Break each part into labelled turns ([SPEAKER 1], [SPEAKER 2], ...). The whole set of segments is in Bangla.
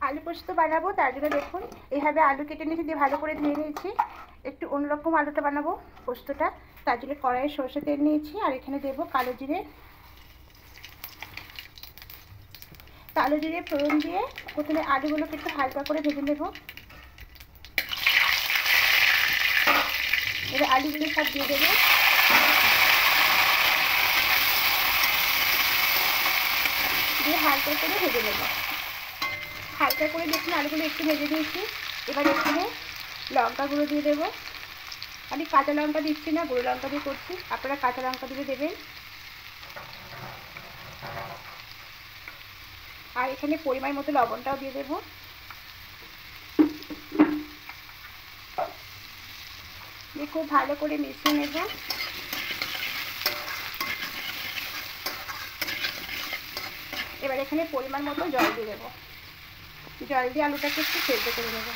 [SPEAKER 1] আলু পোস্ত বানাবো, তার জন্য দেখুন এইভাবে আলু কেটে নিয়েছি, দিয়ে ভালো করে ধুয়ে নিয়েছি। একটু অন্যরকম আলুটা বানাবো পোস্তটা, তার জন্য কড়াইয়ে সরষে তেল নিয়েছি। আর এখানে দেবো কালো জিরে ফোড়ন দিয়ে প্রথমে আলুগুলোকে একটু হালকা করে ভেজে নেব। এবার আলুগুলো সব দিয়ে দেবো। দিয়ে হালকা করে ভেজে নেব। হালকা করে দেখুন আলুগুলো একটু ভেজে দিয়েছি। এবার এখানে লঙ্কা গুঁড়ো দিয়ে দেবো। আমি কাঁচা লঙ্কা দিচ্ছি না, গুঁড়ো লঙ্কা দিয়ে করছি, আপনারা কাঁচা লঙ্কা দিয়ে দেবেন। আর এখানে পরিমাণ মতো লবণটাও দিয়ে দেবো। দিয়ে খুব ভালো করে মিশিয়ে নেব। এবার এখানে পরিমাণ মতো জল দিয়ে দেবো। জল দিয়ে আলুটাকে একটু সেদ্ধ করে নেব।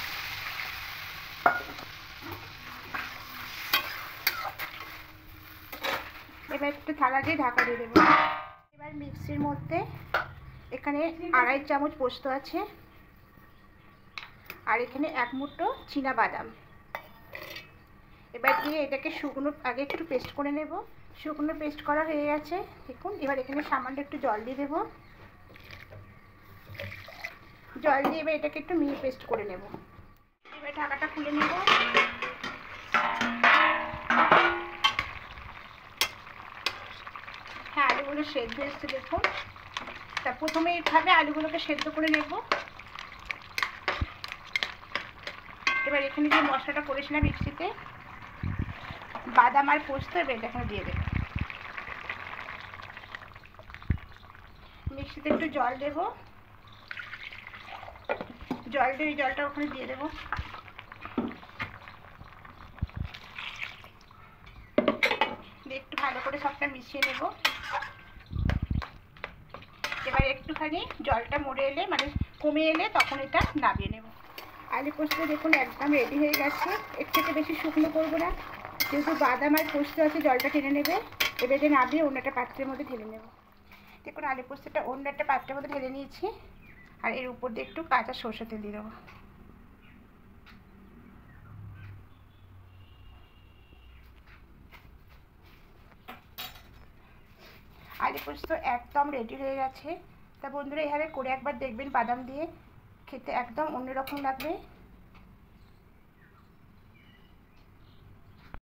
[SPEAKER 1] এবার একটু থালা দিয়ে ঢাকা দিয়ে দেবো। এবার মিক্সির মধ্যে এখানে 2.5 চামচ পোস্ত আছে, আর এখানে 1 মুঠো চীনাবাদাম। এবার দিয়ে এটাকে শুকনো আগে একটু পেস্ট করে নেব। শুকনো পেস্ট করা হয়ে গেছে দেখুন। এবার এখানে সামান্য একটু জল দিয়ে দেবো। জল দিয়ে এবার এটাকে একটু মিহি পেস্ট করে নেব। এবার ঢাকাটা খুলে নেব। হ্যাঁ, আলুগুলো সেদ্ধ এসছে দেখুন। তা প্রথমে এইভাবে আলুগুলোকে সেদ্ধ করে নেব। এবার এখানে যে মশলাটা করেছিলাম মিক্সিতে, বাদাম আর পোস্ত, এবার এটা এখানে দিয়ে দেব। মিক্সিতে একটু জল দেব। জল দিয়ে এই জলটা ওখানে দিয়ে দেবো। দিয়ে একটু ভালো করে সবটা মিশিয়ে নেব। এবার একটুখানি জলটা মরে এলে, মানে কমে এলে, তখন এটা নামিয়ে নেব। আলু পোস্ত দেখুন একদম রেডি হয়ে গেছে। এর থেকে বেশি শুকনো করবো না, যেহেতু বাদাম আর পোস্ত আছে জলটা টেনে নেবে। এবার এটা নামিয়ে অন্য একটা পাত্রের মধ্যে ঢেলে নেব। দেখুন আলু পোস্তটা অন্য একটা পাত্রের মধ্যে ঢেলে নিয়েছি। আর এর উপর দিয়ে একটু কাঁচা সরষে তেল দিয়ে দেবো। আলু পোস্ত একদম রেডি হয়ে গেছে। তা বন্ধুরা এইভাবে করে একবার দেখবেন, বাদাম দিয়ে খেতে একদম অন্যরকম লাগবে।